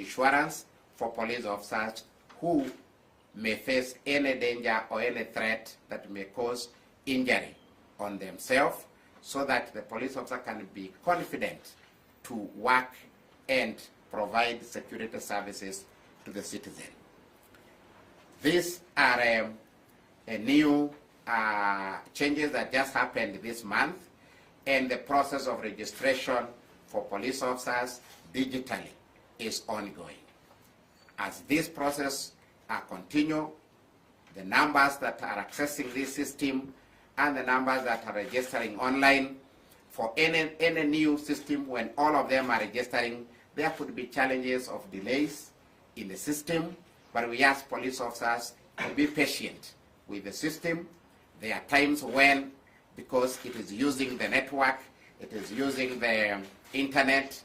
insurance for police officers who may face any danger or any threat that may cause injury on themselves, so that the police officer can be confident to work and provide security services to the citizen. These are new changes that just happened this month, and the process of registration for police officers digitally is ongoing. As this process continue, the numbers that are accessing this system and the numbers that are registering online for any new system, when all of them are registering, there could be challenges of delays in the system, but we ask police officers to be patient with the system. There are times when, because it is using the network, it is using the internet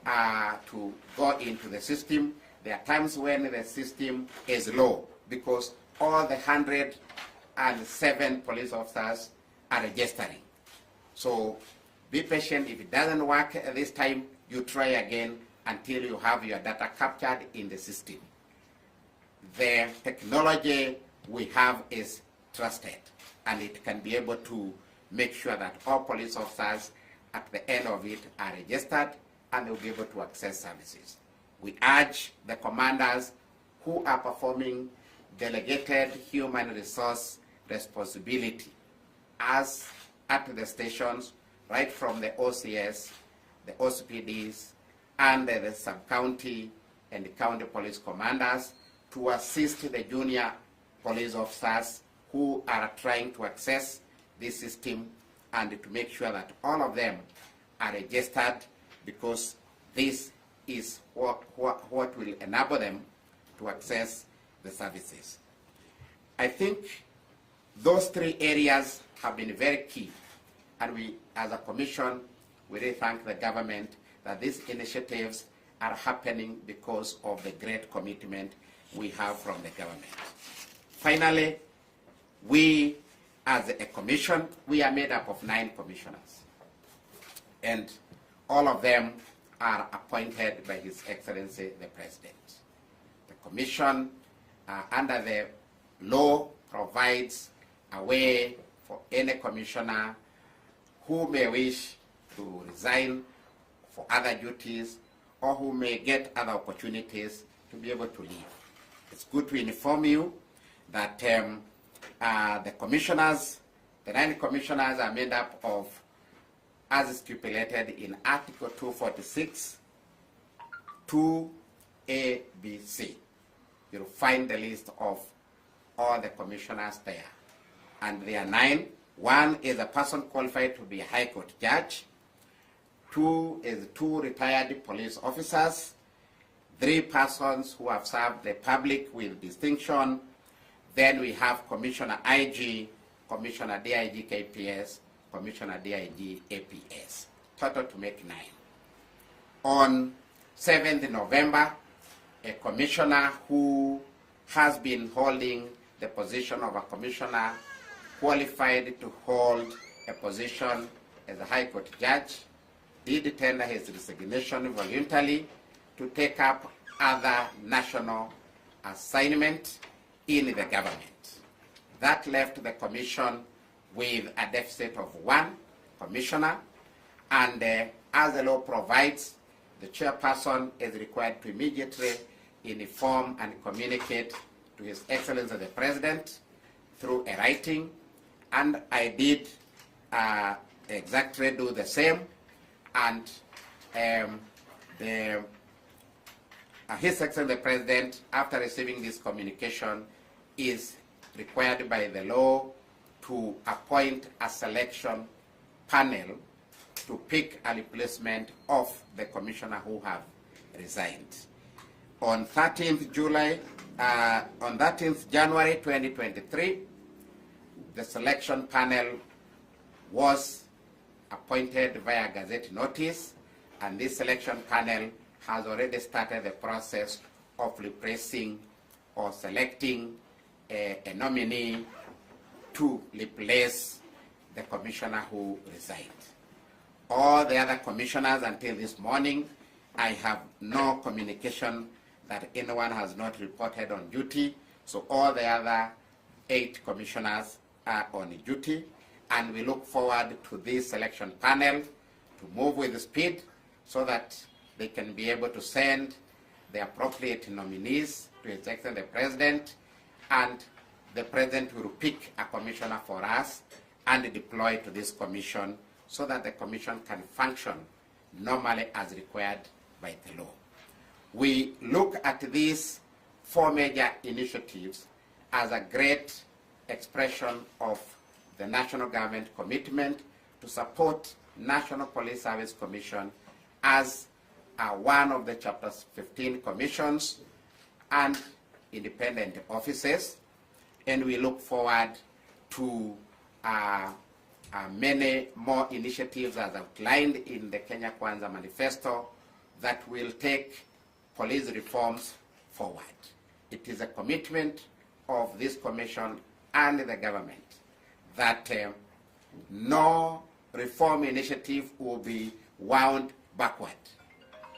to go into the system, there are times when the system is low because all the 107 police officers are registering. So be patient. If it doesn't work at this time, you try again until you have your data captured in the system. The technology we have is trusted, and it can be able to make sure that all police officers at the end of it are registered and they will be able to access services. We urge the commanders who are performing delegated human resource responsibility as at the stations, right from the OCS, the OCPDs, and the sub-county and the county police commanders, to assist the junior police officers who are trying to access this system, and to make sure that all of them are registered, because this is what will enable them to access the services. I think those three areas have been very key, and we, as a commission, we really thank the government that these initiatives are happening because of the great commitment we have from the government. Finally, we, as a commission, we are made up of 9 commissioners, and all of them are appointed by His Excellency the President. The commission, under the law, provides a way for any commissioner who may wish to resign for other duties or who may get other opportunities to be able to leave. It's good to inform you that the commissioners, the 9 commissioners, are made up of, as stipulated in Article 246, 2A, B, C. You'll find the list of all the commissioners there. And there are 9. 1 is a person qualified to be a High Court judge. 2 is 2 retired police officers. 3 persons who have served the public with distinction. Then we have Commissioner IG, Commissioner DIG KPS, Commissioner DIG APS. Total to make 9. On 7th November, a commissioner who has been holding the position of a commissioner qualified to hold a position as a High Court judge did tender his resignation voluntarily to take up other national assignment in the government. That left the commission with a deficit of 1 commissioner, and as the law provides, the chairperson is required to immediately inform and communicate to His Excellency the President through a writing, and I did exactly do the same, and His Excellency the President, after receiving this communication, is required by the law to appoint a selection panel to pick a replacement of the commissioner who have resigned. On 13th January 2023, the selection panel was appointed via Gazette notice, and this selection panel has already started the process of replacing or selecting a nominee to replace the commissioner who resigned. All the other commissioners until this morning I have no communication that anyone has not reported on duty. So all the other 8 commissioners are on duty, and we look forward to this selection panel to move with speed so that they can be able to send the appropriate nominees to His Excellency the President, and the President will pick a commissioner for us and deploy to this commission so that the commission can function normally as required by the law. We look at these 4 major initiatives as a great expression of the national government commitment to support National Police Service Commission as one of the Chapter 15 commissions and independent offices, and we look forward to many more initiatives as outlined in the Kenya Kwanza Manifesto that will take police reforms forward. It is a commitment of this commission and the government that no reform initiative will be wound backward,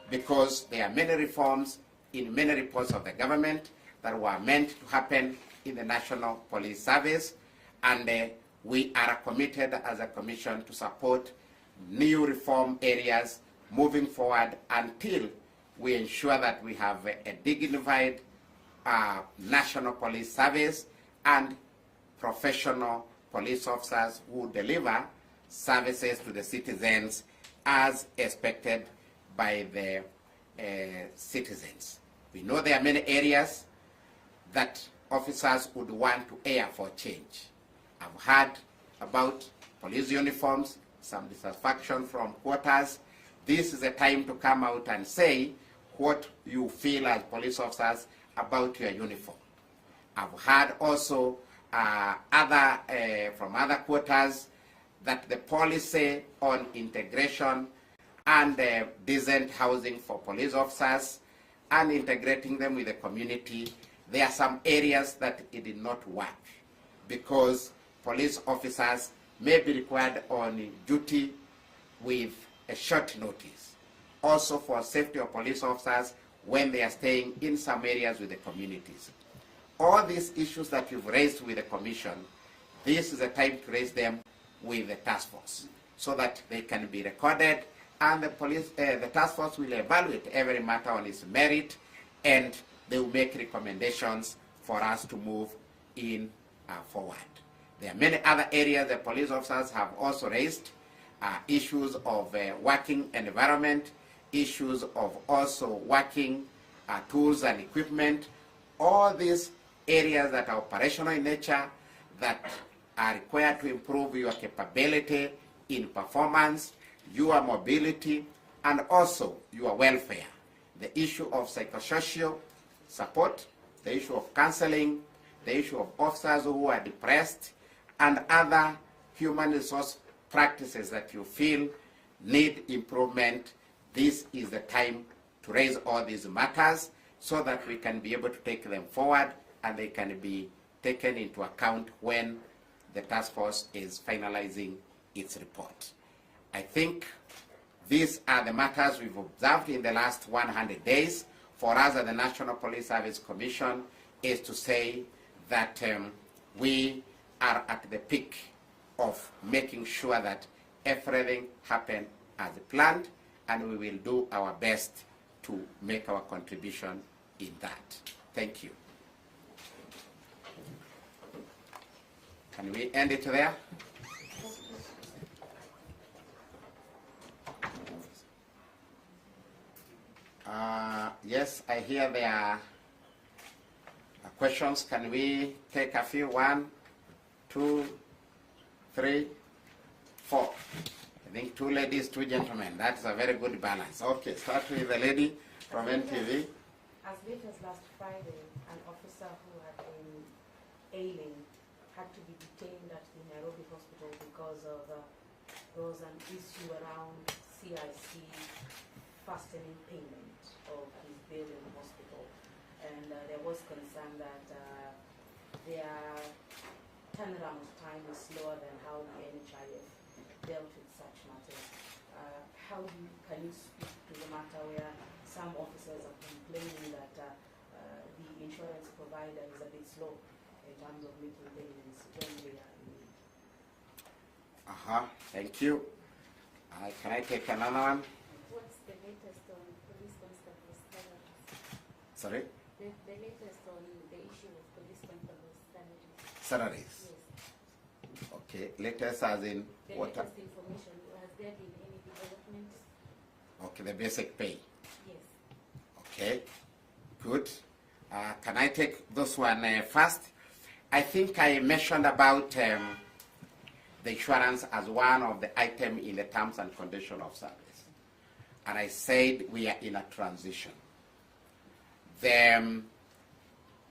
because there are many reforms in many reports of the government that were meant to happen in the National Police Service, and we are committed as a commission to support new reform areas moving forward until we ensure that we have a dignified National Police Service and professional police officers who deliver services to the citizens as expected by the citizens. We know there are many areas that officers would want to air for change. I've heard about police uniforms, some dissatisfaction from quarters. This is a time to come out and say what you feel as police officers about your uniform. I've heard also from other quarters that the policy on integration and decent housing for police officers and integrating them with the community, there are some areas that it did not work because police officers may be required on duty with a short notice. Also for safety of police officers when they are staying in some areas with the communities. All these issues that you've raised with the commission, this is a time to raise them with the task force so that they can be recorded, and the task force will evaluate every matter on its merit, and they will make recommendations for us to move in forward. There are many other areas the police officers have also raised, issues of working environment, issues of also working tools and equipment, all these areas that are operational in nature that are required to improve your capability in performance, your mobility, and also your welfare. The issue of psychosocial support, the issue of counseling, the issue of officers who are depressed, and other human resource practices that you feel need improvement. This is the time to raise all these matters so that we can be able to take them forward and they can be taken into account when the task force is finalizing its report. I think these are the matters we've observed in the last 100 days. For us at the National Police Service Commission is to say that we are at the peak of making sure that everything happens as planned, and we will do our best to make our contribution in that. Thank you. Can we end it there? Yes, I hear there are questions. Can we take a few? 1, 2, 3, 4. I think 2 ladies, 2 gentlemen. That's a very good balance. Okay, start with the lady from NTV. As late as last Friday, an officer who had been ailing had to be detained at the Nairobi hospital because of there was an issue around CIC fastening payment of his bill in the hospital, and there was concern that their turnaround time is slower than how the NHIF dealt with such matters. Can you speak to the matter where some officers are complaining that the insurance provider is a bit slow in terms of making payments when they are in need. Thank you. Can I take another one? What's the latest on police constables' salaries? Sorry? The latest on the issue of police constables' salaries. Salaries. Yes. Okay. Latest as in The what? latest information. Has there been any development? Okay, the basic pay. Yes. Okay, good. Can I take this one first? I think I mentioned about the insurance as one of the items in the terms and condition of service. And I said we are in a transition. The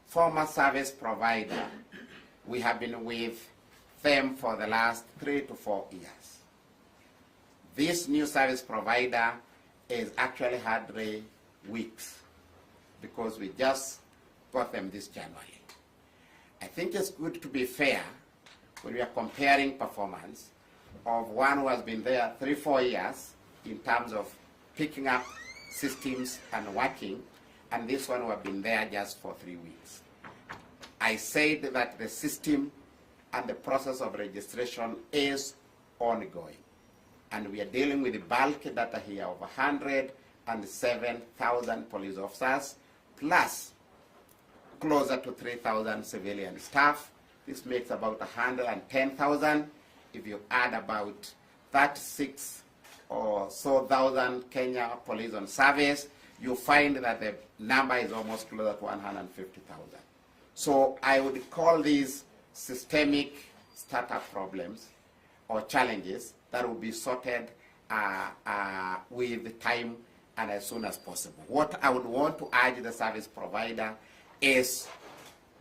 former service provider, we have been with them for the last 3 to 4 years. This new service provider is actually had 3 weeks because we just got them this January. I think it's good to be fair when we are comparing performance of one who has been there 3, 4 years in terms of picking up systems and working, and this one who have been there just for 3 weeks. I said that the system and the process of registration is ongoing. And we are dealing with the bulk data here of 107,000 police officers, plus closer to 3,000 civilian staff. This makes about 110,000. If you add about 36 or so thousand Kenya police on service, you find that the number is almost closer to 150,000. So I would call these systemic startup problems or challenges that will be sorted with time and as soon as possible. What I would want to urge the service provider is,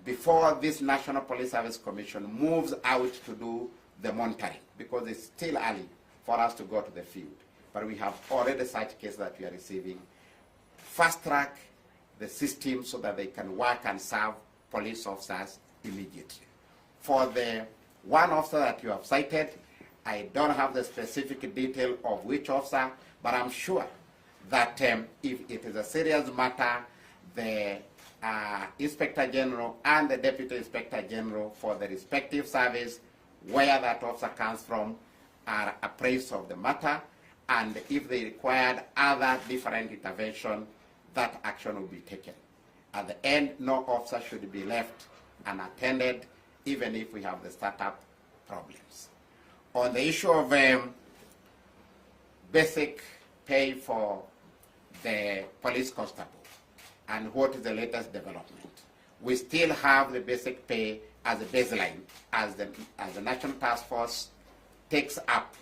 before this National Police Service Commission moves out to do the monitoring, because it's still early for us to go to the field, but we have already such cases that we are receiving, fast track the system so that they can work and serve police officers immediately. For the one officer that you have cited, I don't have the specific detail of which officer, but I'm sure that if it is a serious matter, the Inspector General and the Deputy Inspector General for the respective service where that officer comes from are appraised of the matter, and if they required other different intervention, that action will be taken. At the end, no officer should be left unattended, even if we have the startup problems. On the issue of basic pay for the police constable and what is the latest development, we still have the basic pay as a baseline as the National Task Force takes up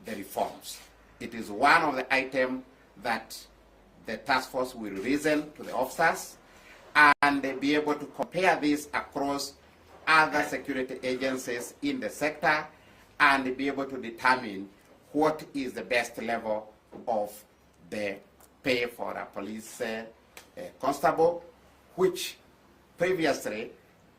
the reforms. It is one of the items that the task force will reason to the officers and be able to compare this across other security agencies in the sector and be able to determine what is the best level of the pay for a police constable, which previously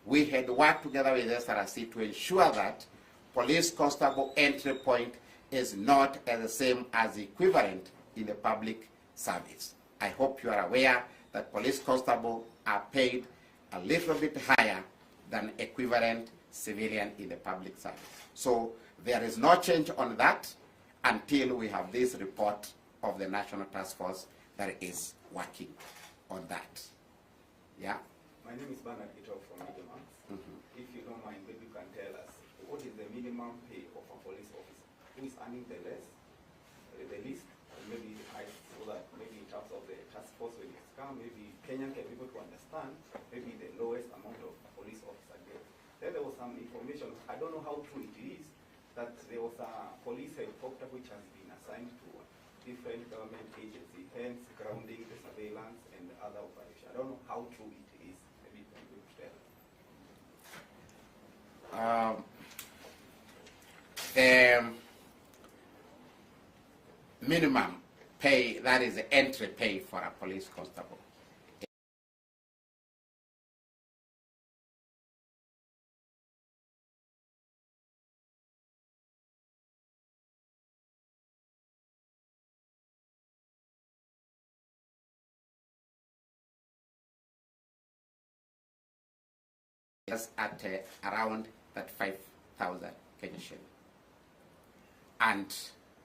we had worked together with SRC to ensure that police constable entry point is not as the same as equivalent in the public service. I hope you are aware that police constable are paid a little bit higher than equivalent civilian in the public service. So there is no change on that until we have this report of the National Task Force that is working on that. Yeah? My name is Bernard Gito from Mediamax. If you don't mind, maybe you can tell us what is the minimum pay of a police officer? Who is earning the least, or maybe the highest, so that maybe in terms of the task force when it's come, maybe Kenyan can be able to understand maybe the lowest amount of police officer get. Then there was some information, I don't know how true it is, that there was a police helicopter which has been assigned to a different government agency, hence grounding, the surveillance, and the other operation. I don't know how true it is. Maybe you can be able to tell us. The minimum pay, that is the entry pay for a police constable, is at around that 5,000 Kenya shilling. And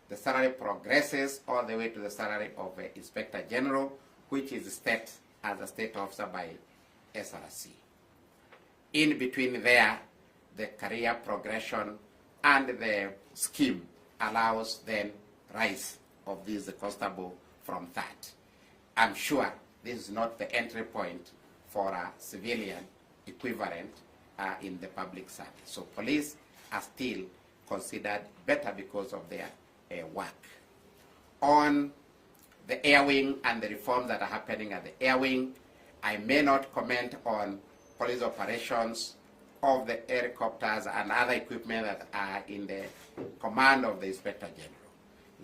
the salary progresses all the way to the salary of Inspector General, which is set as a state officer by SRC. In between there, the career progression and the scheme allows then rise of this constable from that. I'm sure this is not the entry point for a civilian equivalent in the public service. So police are still considered better because of their work. On the air wing and the reforms that are happening at the air wing, I may not comment on police operations of the helicopters and other equipment that are in the command of the Inspector General.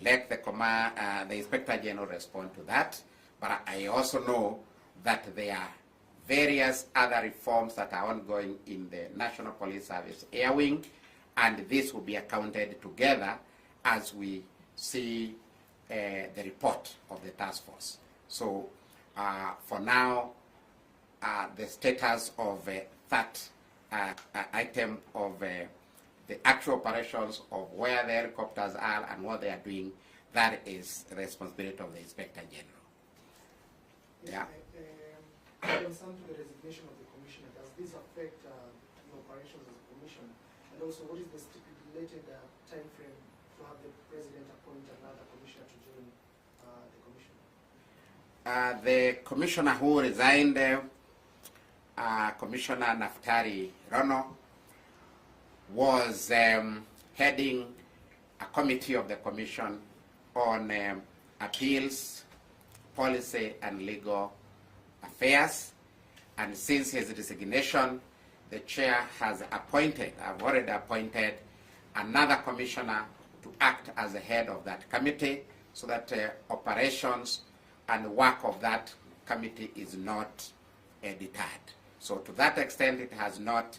Let the Inspector General respond to that, but I also know that there are various other reforms that are ongoing in the National Police Service Air Wing, and this will be accounted together as we see the report of the task force. So for now, the status of that item of the actual operations of where the helicopters are and what they are doing, that is the responsibility of the Inspector General. Yeah. Concerned to the resignation of the commissioner, does this affect the operations of the commission? And also, what is the stipulated time frame to have the president appoint another commissioner to join the commission? The commissioner who resigned, Commissioner Naftali Rono, was heading a committee of the commission on appeals, policy, and legal affairs. And since his resignation, the chair has appointed, I've already appointed, another commissioner to act as the head of that committee so that operations and work of that committee is not deterred. So to that extent, it has not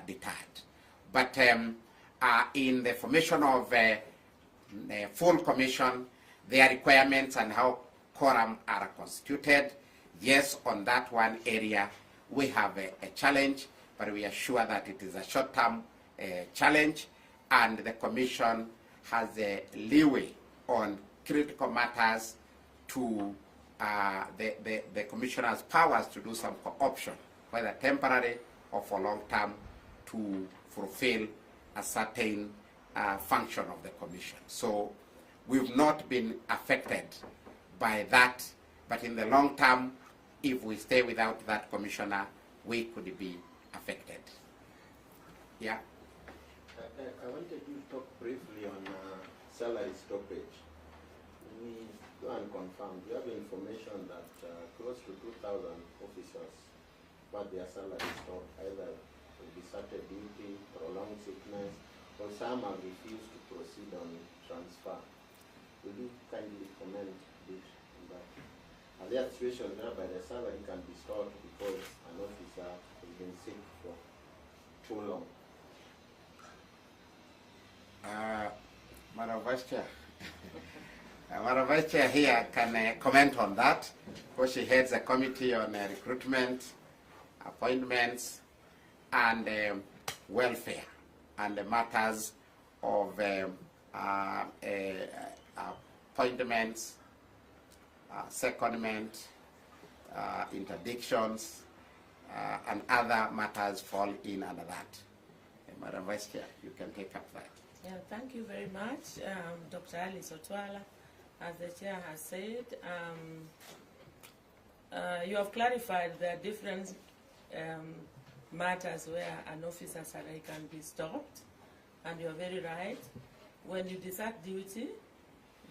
deterred. But in the formation of a full commission, their requirements and how quorum are constituted, yes, on that one area, we have a challenge, but we are sure that it is a short-term challenge, and the commission has a leeway on critical matters to the commissioner's powers to do some co-option, whether temporary or for long term, to fulfill a certain function of the commission. So we've not been affected by that, but in the long term, if we stay without that commissioner, we could be affected. Yeah? I wanted you to talk briefly on salary stoppage. We go and confirm. Do you have information that close to 2,000 officers got their salary stopped, either deserted duty, prolonged sickness, or some have refused to proceed on transfer? Will you kindly comment a bit on that? Are there situations whereby the salary can be stopped because an officer has been sick for too long? Madam Vice Chair. Madam Vice Chair here can comment on that, because she heads a committee on recruitment, appointments, and welfare, and the matters of appointments, secondment, interdictions, and other matters fall in under that. Madam Vice Chair, you can take up that. Yeah, thank you very much, Dr. Alice Otwala. As the chair has said, you have clarified the different matters where an officer's salary can be stopped, and you're very right. When you desert duty,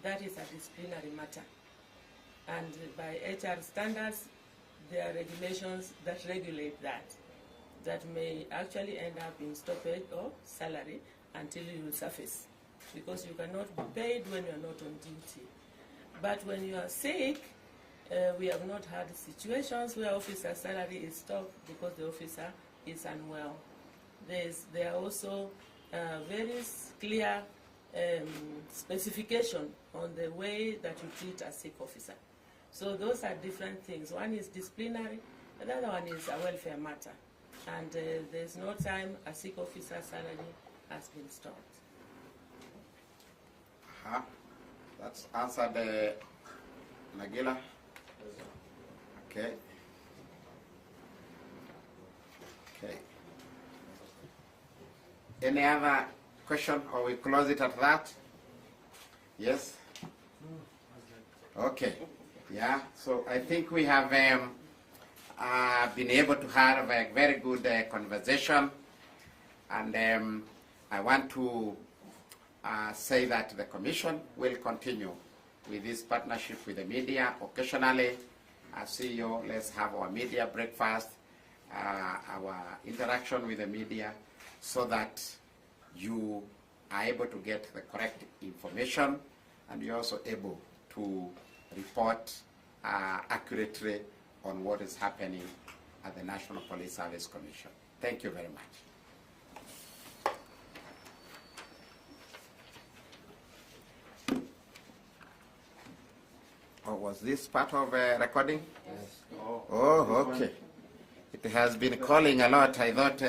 that is a disciplinary matter. And by HR standards, there are regulations that regulate that may actually end up in stoppage of salary until you resurface, because you cannot be paid when you are not on duty. But when you are sick, we have not had situations where officer salary is stopped because the officer is unwell. There are also very clear specification on the way that you treat a sick officer. So those are different things. One is disciplinary, another one is a welfare matter. and there's no time a sick officer's salary has been stopped. That's answered, Nagila. Okay. Okay. Any other question, or we close it at that? Yes? Okay. Yeah, so I think we have been able to have a very good conversation, and I want to say that the Commission will continue with this partnership with the media. Occasionally, as CEO, let's have our media breakfast, our interaction with the media, so that you are able to get the correct information, and you're also able to report accurately on what is happening at the National Police Service Commission. Thank you very much. Oh, was this part of recording? Yes. Oh, okay. It has been calling a lot. I thought,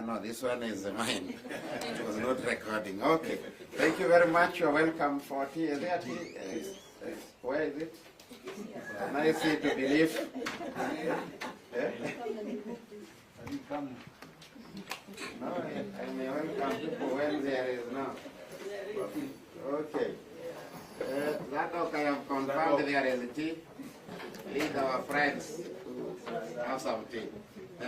no, this one is mine. It was not recording. Okay. Thank you very much. You're welcome for tea. Is there tea? Where is it? Nice to believe. Eh? No, I may welcome people when there is no. Okay. That I have confirmed there is tea. Lead our friends to have some tea.